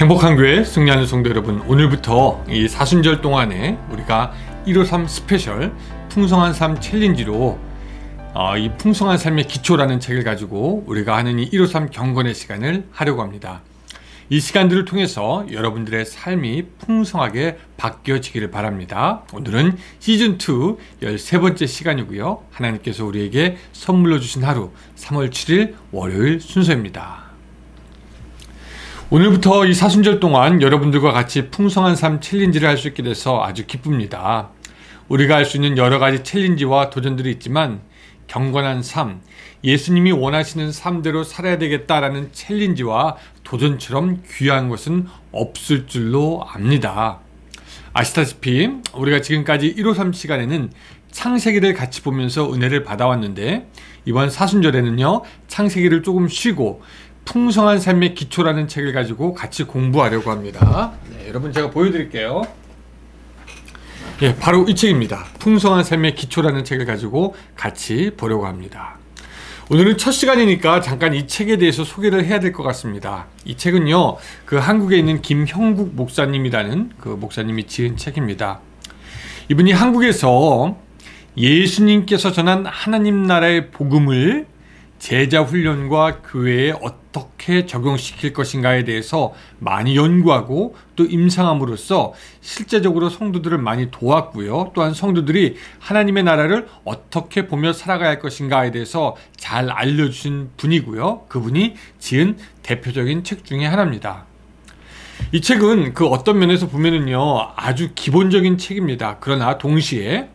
행복한 교회 승리하는 성도 여러분, 오늘부터 이 사순절 동안에 우리가 153 스페셜 풍성한 삶 챌린지로 이 풍성한 삶의 기초라는 책을 가지고 우리가 하는 이 153 경건의 시간을 하려고 합니다. 이 시간들을 통해서 여러분들의 삶이 풍성하게 바뀌어지기를 바랍니다. 오늘은 시즌2 13번째 시간이고요. 하나님께서 우리에게 선물로 주신 하루 3월 7일 월요일 순서입니다. 오늘부터 이 사순절 동안 여러분들과 같이 풍성한 삶 챌린지를 할 수 있게 돼서 아주 기쁩니다. 우리가 할 수 있는 여러 가지 챌린지와 도전들이 있지만 경건한 삶, 예수님이 원하시는 삶대로 살아야 되겠다라는 챌린지와 도전처럼 귀한 것은 없을 줄로 압니다. 아시다시피 우리가 지금까지 153 시간에는 창세기를 같이 보면서 은혜를 받아왔는데 이번 사순절에는요, 창세기를 조금 쉬고 풍성한 삶의 기초라는 책을 가지고 같이 공부하려고 합니다. 여러분 제가 보여드릴게요. 바로 이 책입니다. 풍성한 삶의 기초라는 책을 가지고 같이 보려고 합니다. 오늘은 첫 시간이니까 잠깐 이 책에 대해서 소개를 해야 될 것 같습니다. 이 책은요, 그 한국에 있는 김형국 목사님이라는 그 목사님이 지은 책입니다. 이분이 한국에서 예수님께서 전한 하나님 나라의 복음을 제자 훈련과 교회에 어떻게 적용시킬 것인가에 대해서 많이 연구하고 또 임상함으로써 실제적으로 성도들을 많이 도왔고요. 또한 성도들이 하나님의 나라를 어떻게 보며 살아가야 할 것인가에 대해서 잘 알려주신 분이고요. 그분이 지은 대표적인 책 중에 하나입니다. 이 책은 그 어떤 면에서 보면은요, 아주 기본적인 책입니다. 그러나 동시에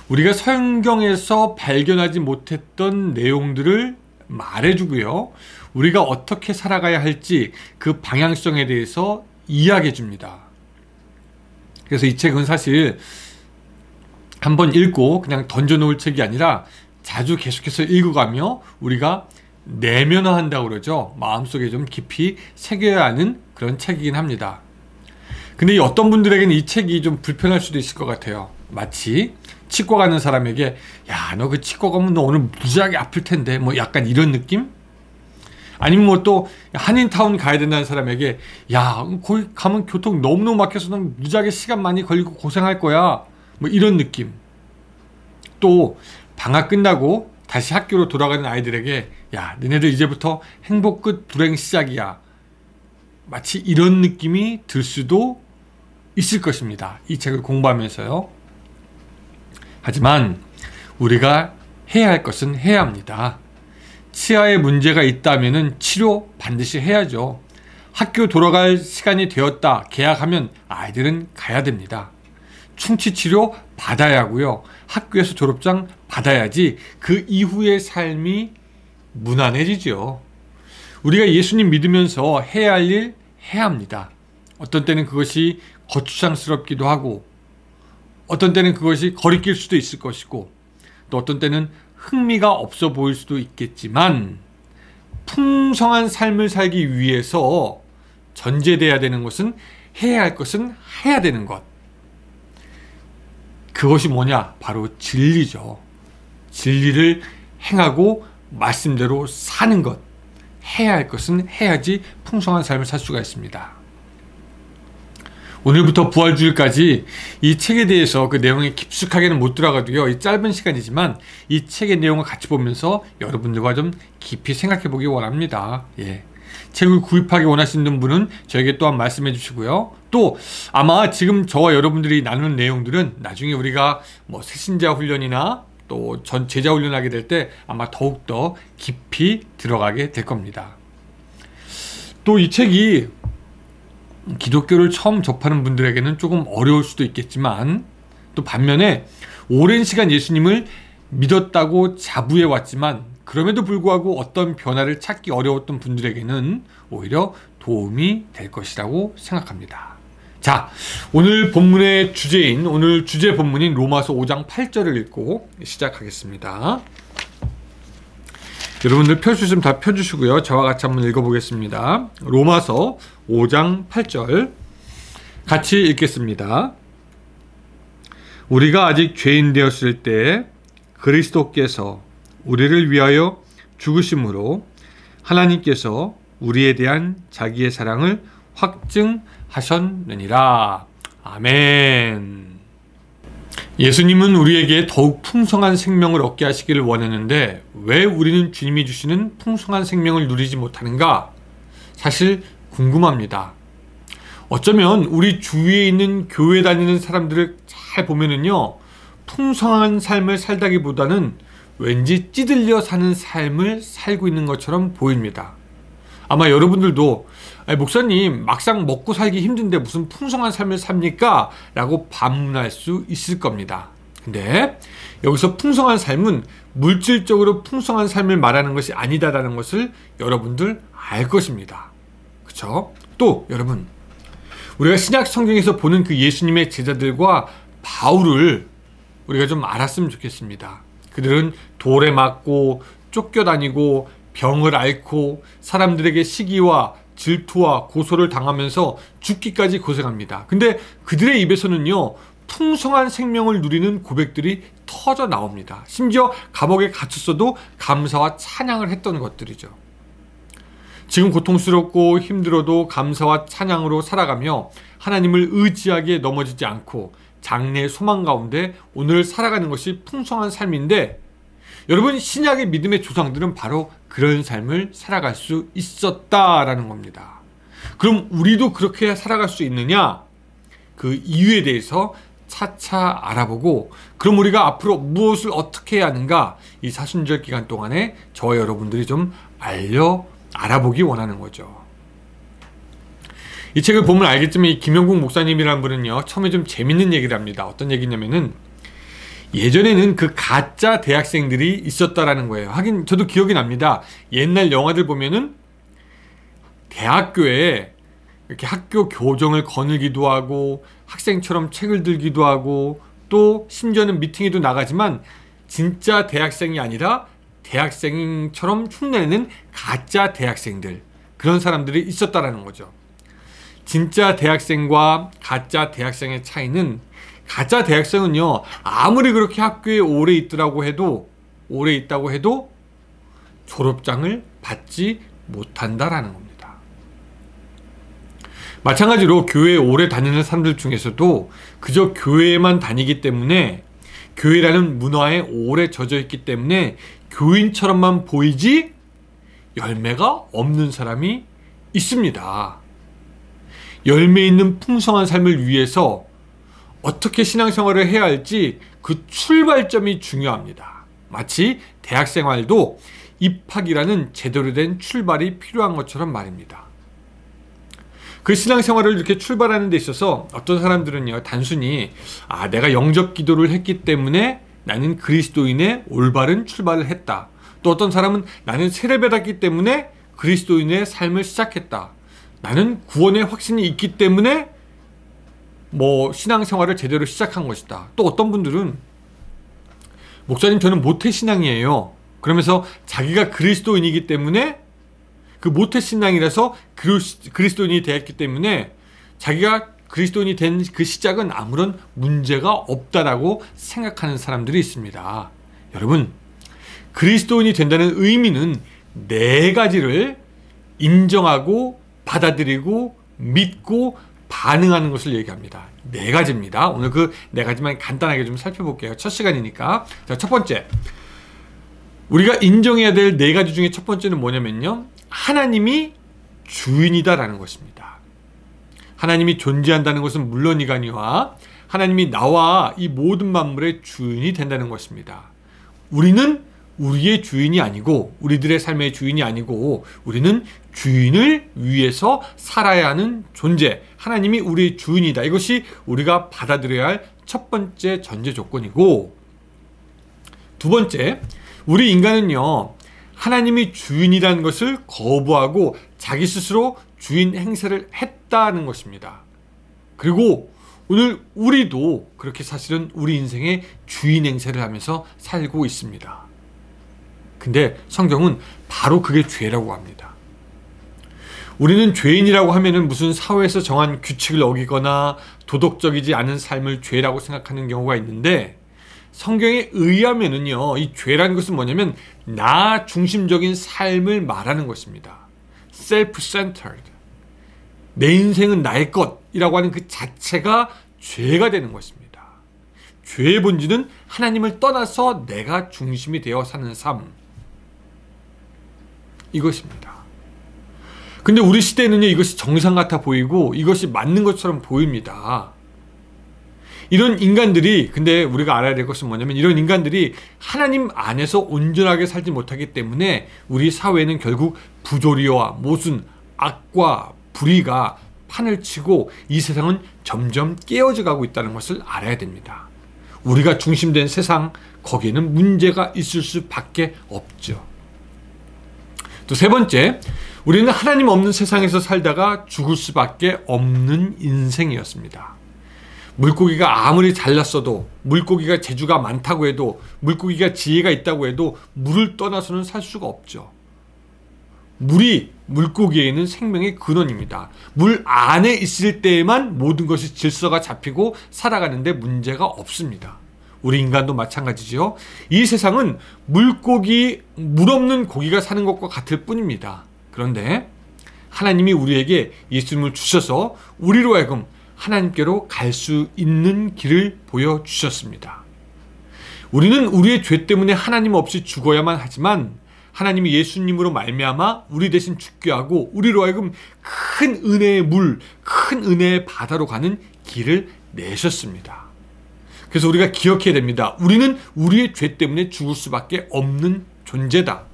우리가 성경에서 발견하지 못했던 내용들을 말해주고요, 우리가 어떻게 살아가야 할지 그 방향성에 대해서 이야기해 줍니다. 그래서 이 책은 사실 한번 읽고 그냥 던져놓을 책이 아니라 자주 계속해서 읽어가며 우리가 내면화한다고 그러죠. 마음속에 좀 깊이 새겨야 하는 그런 책이긴 합니다. 근데 어떤 분들에게는 이 책이 좀 불편할 수도 있을 것 같아요. 마치 치과 가는 사람에게 야, 너 그 치과 가면 너 오늘 무지하게 아플 텐데, 뭐 약간 이런 느낌? 아니면 뭐 또 한인타운 가야 된다는 사람에게 야, 거기 가면 교통 너무너무 막혀서 넌 무지하게 시간 많이 걸리고 고생할 거야, 뭐 이런 느낌. 또 방학 끝나고 다시 학교로 돌아가는 아이들에게 야, 너네들 이제부터 행복 끝 불행 시작이야, 마치 이런 느낌이 들 수도 있을 것입니다. 이 책을 공부하면서요. 하지만 우리가 해야 할 것은 해야 합니다. 치아에 문제가 있다면 치료 반드시 해야죠. 학교 돌아갈 시간이 되었다 계약하면 아이들은 가야 됩니다. 충치 치료 받아야 하고요. 학교에서 졸업장 받아야지 그 이후의 삶이 무난해지죠. 우리가 예수님 믿으면서 해야 할 일 해야 합니다. 어떤 때는 그것이 거추장스럽기도 하고, 어떤 때는 그것이 거리낄 수도 있을 것이고, 또 어떤 때는 흥미가 없어 보일 수도 있겠지만, 풍성한 삶을 살기 위해서 전제돼야 되는 것은 해야 할 것은 해야 되는 것. 그것이 뭐냐? 바로 진리죠. 진리를 행하고 말씀대로 사는 것. 해야 할 것은 해야지 풍성한 삶을 살 수가 있습니다. 오늘부터 부활주일까지 이 책에 대해서 그 내용에 깊숙하게는 못 들어가도요, 이 짧은 시간이지만 이 책의 내용을 같이 보면서 여러분들과 좀 깊이 생각해 보기 원합니다. 책을 구입하기 원하시는 분은 저에게 또한 말씀해 주시고요. 또 아마 지금 저와 여러분들이 나누는 내용들은 나중에 우리가 뭐 새신자 훈련이나 또 전 제자 훈련하게 될 때 아마 더욱더 깊이 들어가게 될 겁니다. 또 이 책이 기독교를 처음 접하는 분들에게는 조금 어려울 수도 있겠지만, 또 반면에 오랜 시간 예수님을 믿었다고 자부해 왔지만 그럼에도 불구하고 어떤 변화를 찾기 어려웠던 분들에게는 오히려 도움이 될 것이라고 생각합니다. 자, 오늘 본문의 주제인, 오늘 주제 본문인 로마서 5장 8절을 읽고 시작하겠습니다. 여러분들 펼 수 있으면 다 펴주시고요. 저와 같이 한번 읽어보겠습니다. 로마서 5장 8절 같이 읽겠습니다. 우리가 아직 죄인 되었을 때 그리스도께서 우리를 위하여 죽으심으로 하나님께서 우리에 대한 자기의 사랑을 확증하셨느니라. 아멘. 예수님은 우리에게 더욱 풍성한 생명을 얻게 하시기를 원했는데 왜 우리는 주님이 주시는 풍성한 생명을 누리지 못하는가? 사실 궁금합니다. 어쩌면 우리 주위에 있는 교회 다니는 사람들을 잘 보면은요, 풍성한 삶을 살다기보다는 왠지 찌들려 사는 삶을 살고 있는 것처럼 보입니다. 아마 여러분들도 목사님 막상 먹고 살기 힘든데 무슨 풍성한 삶을 삽니까? 라고 반문할 수 있을 겁니다. 근데 여기서 풍성한 삶은 물질적으로 풍성한 삶을 말하는 것이 아니다라는 것을 여러분들 알 것입니다. 그쵸? 또 여러분, 우리가 신약 성경에서 보는 그 예수님의 제자들과 바울을 우리가 좀 알았으면 좋겠습니다. 그들은 돌에 맞고 쫓겨다니고 병을 앓고 사람들에게 시기와 질투와 고소를 당하면서 죽기까지 고생합니다. 근데 그들의 입에서는요, 풍성한 생명을 누리는 고백들이 터져 나옵니다. 심지어 감옥에 갇혔어도 감사와 찬양을 했던 것들이죠. 지금 고통스럽고 힘들어도 감사와 찬양으로 살아가며 하나님을 의지하게 넘어지지 않고 장래의 소망 가운데 오늘을 살아가는 것이 풍성한 삶인데, 여러분, 신약의 믿음의 조상들은 바로 그런 삶을 살아갈 수 있었다라는 겁니다. 그럼 우리도 그렇게 살아갈 수 있느냐? 그 이유에 대해서 차차 알아보고, 그럼 우리가 앞으로 무엇을 어떻게 해야 하는가? 이 사순절 기간 동안에 저와 여러분들이 좀 알아보기 원하는 거죠. 이 책을 보면 알겠지만 이 김영국 목사님이라는 분은요, 처음에 좀 재밌는 얘기를 합니다. 어떤 얘기냐면은 예전에는 그 가짜 대학생들이 있었다라는 거예요. 하긴 저도 기억이 납니다. 옛날 영화들 보면은 대학교에 이렇게 학교 교정을 거늘기도 하고 학생처럼 책을 들기도 하고 또 심지어는 미팅에도 나가지만 진짜 대학생이 아니라 대학생처럼 흉내내는 가짜 대학생들, 그런 사람들이 있었다라는 거죠. 진짜 대학생과 가짜 대학생의 차이는, 가짜 대학생은요, 아무리 그렇게 학교에 오래 있다고 해도 졸업장을 받지 못한다라는 겁니다. 마찬가지로 교회에 오래 다니는 사람들 중에서도 그저 교회에만 다니기 때문에, 교회라는 문화에 오래 젖어 있기 때문에 교인처럼만 보이지 열매가 없는 사람이 있습니다. 열매 있는 풍성한 삶을 위해서 어떻게 신앙생활을 해야 할지 그 출발점이 중요합니다. 마치 대학생활도 입학이라는 제대로 된 출발이 필요한 것처럼 말입니다. 그 신앙생활을 이렇게 출발하는 데 있어서 어떤 사람들은요, 단순히 내가 영접 기도를 했기 때문에 나는 그리스도인의 올바른 출발을 했다. 또 어떤 사람은 나는 세례받았기 때문에 그리스도인의 삶을 시작했다. 나는 구원의 확신이 있기 때문에 신앙생활을 제대로 시작한 것이다. 또 어떤 분들은 목사님 저는 모태신앙이에요. 그러면서 자기가 그리스도인이기 때문에, 그 모태신앙이라서 그리스도인이 되었기 때문에 자기가 그리스도인이 된 그 시작은 아무런 문제가 없다라고 생각하는 사람들이 있습니다. 여러분, 그리스도인이 된다는 의미는 네 가지를 인정하고 받아들이고 믿고 반응하는 것을 얘기합니다. 네 가지입니다. 오늘 그 네 가지만 간단하게 좀 살펴볼게요. 첫 시간이니까. 자, 첫 번째, 우리가 인정해야 될 네 가지 중에 첫 번째는 뭐냐면요, 하나님이 주인이다라는 것입니다. 하나님이 존재한다는 것은 물론이거니와 하나님이 나와 이 모든 만물의 주인이 된다는 것입니다. 우리는 우리의 주인이 아니고, 우리들의 삶의 주인이 아니고, 우리는 주인을 위해서 살아야 하는 존재, 하나님이 우리의 주인이다. 이것이 우리가 받아들여야 할 첫 번째 전제 조건이고, 두 번째, 우리 인간은요, 하나님이 주인이라는 것을 거부하고 자기 스스로 주인 행세를 했다는 것입니다. 그리고 오늘 우리도 그렇게 사실은 우리 인생의 주인 행세를 하면서 살고 있습니다. 근데 성경은 바로 그게 죄라고 합니다. 우리는 죄인이라고 하면은 무슨 사회에서 정한 규칙을 어기거나 도덕적이지 않은 삶을 죄라고 생각하는 경우가 있는데, 성경에 의하면은요, 이 죄라는 것은 뭐냐면 나 중심적인 삶을 말하는 것입니다. self-centered. 내 인생은 나의 것이라고 하는 그 자체가 죄가 되는 것입니다. 죄의 본질은 하나님을 떠나서 내가 중심이 되어 사는 삶, 이것입니다. 근데 우리 시대에는요, 이것이 정상 같아 보이고 이것이 맞는 것처럼 보입니다. 이런 인간들이, 근데 우리가 알아야 될 것은 뭐냐면, 이런 인간들이 하나님 안에서 온전하게 살지 못하기 때문에 우리 사회는 결국 부조리와 모순, 악과 불의가 판을 치고 이 세상은 점점 깨어져 가고 있다는 것을 알아야 됩니다. 우리가 중심된 세상, 거기에는 문제가 있을 수밖에 없죠. 또 세 번째, 우리는 하나님 없는 세상에서 살다가 죽을 수밖에 없는 인생이었습니다. 물고기가 아무리 잘났어도, 물고기가 재주가 많다고 해도, 물고기가 지혜가 있다고 해도 물을 떠나서는 살 수가 없죠. 물이 물고기에는 생명의 근원입니다. 물 안에 있을 때에만 모든 것이 질서가 잡히고 살아가는데 문제가 없습니다. 우리 인간도 마찬가지죠. 이 세상은 물고기, 물 없는 고기가 사는 것과 같을 뿐입니다. 그런데 하나님이 우리에게 예수님을 주셔서 우리로 하여금 하나님께로 갈 수 있는 길을 보여주셨습니다. 우리는 우리의 죄 때문에 하나님 없이 죽어야만 하지만 하나님이 예수님으로 말미암아 우리 대신 죽게 하고 우리로 하여금 큰 은혜의 물, 큰 은혜의 바다로 가는 길을 내셨습니다. 그래서 우리가 기억해야 됩니다. 우리는 우리의 죄 때문에 죽을 수밖에 없는 존재다.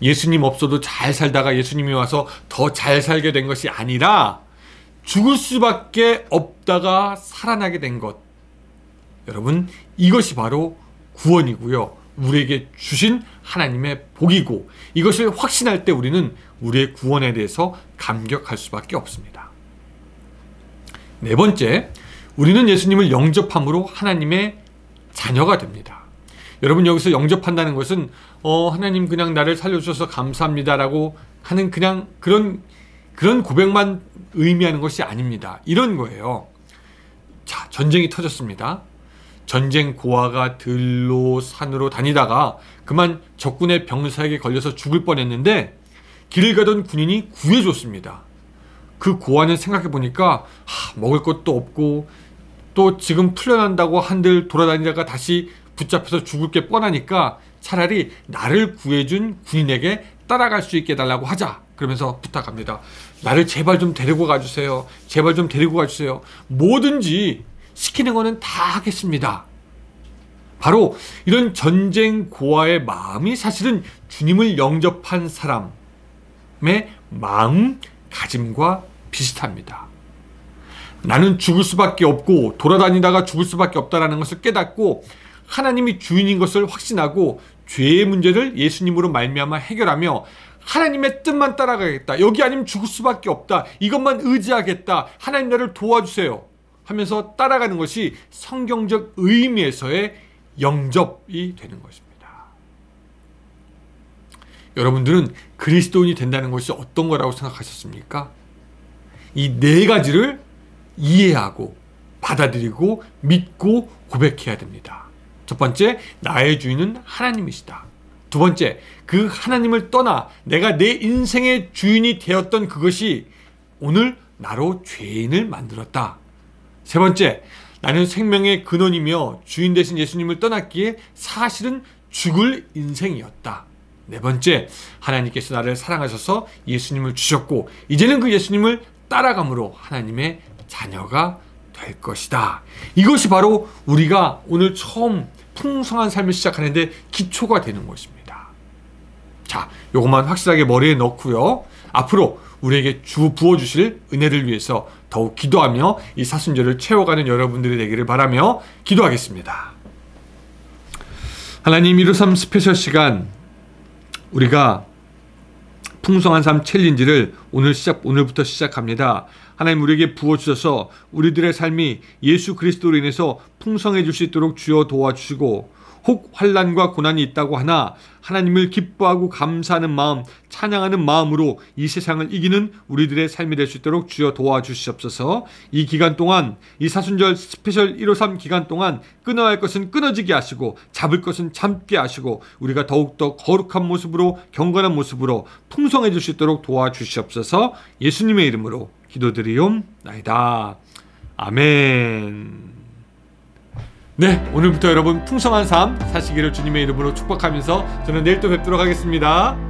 예수님 없어도 잘 살다가 예수님이 와서 더 잘 살게 된 것이 아니라 죽을 수밖에 없다가 살아나게 된 것. 여러분, 이것이 바로 구원이고요. 우리에게 주신 하나님의 복이고, 이것을 확신할 때 우리는 우리의 구원에 대해서 감격할 수밖에 없습니다. 네 번째, 우리는 예수님을 영접함으로 하나님의 자녀가 됩니다. 여러분, 여기서 영접한다는 것은 하나님 그냥 나를 살려주셔서 감사합니다라고 하는 그냥 그런 고백만 의미하는 것이 아닙니다. 이런 거예요. 자, 전쟁이 터졌습니다. 전쟁 고아가 들로 산으로 다니다가 그만 적군의 병사에게 걸려서 죽을 뻔했는데 길을 가던 군인이 구해줬습니다. 그 고아는 생각해 보니까 먹을 것도 없고 또 지금 풀려난다고 한들 돌아다니다가 다시 붙잡혀서 죽을 게 뻔하니까 차라리 나를 구해준 군인에게 따라갈 수 있게 해달라고 하자. 그러면서 부탁합니다. 나를 제발 좀 데리고 가주세요. 제발 좀 데리고 가주세요. 뭐든지 시키는 거는 다 하겠습니다. 바로 이런 전쟁 고아의 마음이 사실은 주님을 영접한 사람의 마음가짐과 비슷합니다. 나는 죽을 수밖에 없고 돌아다니다가 죽을 수밖에 없다는 것을 깨닫고 하나님이 주인인 것을 확신하고 죄의 문제를 예수님으로 말미암아 해결하며 하나님의 뜻만 따라가겠다. 여기 아니면 죽을 수밖에 없다. 이것만 의지하겠다. 하나님 나를 도와주세요. 하면서 따라가는 것이 성경적 의미에서의 영접이 되는 것입니다. 여러분들은 그리스도인이 된다는 것이 어떤 거라고 생각하셨습니까? 이 네 가지를 이해하고 받아들이고 믿고 고백해야 됩니다. 첫 번째, 나의 주인은 하나님이시다. 두 번째, 그 하나님을 떠나 내가 내 인생의 주인이 되었던 그것이 오늘 나로 죄인을 만들었다. 세 번째, 나는 생명의 근원이며 주인 되신 예수님을 떠났기에 사실은 죽을 인생이었다. 네 번째, 하나님께서 나를 사랑하셔서 예수님을 주셨고 이제는 그 예수님을 따라감으로 하나님의 자녀가 될 것이다. 이것이 바로 우리가 오늘 처음 풍성한 삶을 시작하는데 기초가 되는 것입니다. 자, 요것만 확실하게 머리에 넣고요. 앞으로 우리에게 부어주실 은혜를 위해서 더욱 기도하며 이 사순절을 채워가는 여러분들이 되기를 바라며 기도하겠습니다. 하나님, 123 스페셜 시간, 우리가 풍성한 삶 챌린지를 오늘부터 시작합니다. 하나님, 우리에게 부어주셔서 우리들의 삶이 예수 그리스도로 인해서 풍성해질 수 있도록 주여 도와주시고 혹 환난과 고난이 있다고 하나 하나님을 기뻐하고 감사하는 마음, 찬양하는 마음으로 이 세상을 이기는 우리들의 삶이 될 수 있도록 주여 도와주시옵소서. 이 기간 동안, 이 사순절 스페셜 153 기간 동안 끊어야 할 것은 끊어지게 하시고 잡을 것은 잡게 하시고 우리가 더욱더 거룩한 모습으로, 경건한 모습으로 풍성해질 수 있도록 도와주시옵소서. 예수님의 이름으로 기도드리옵나이다. 아멘. 네, 오늘부터 여러분 풍성한 삶 사시기를 주님의 이름으로 축복하면서 저는 내일 또 뵙도록 하겠습니다.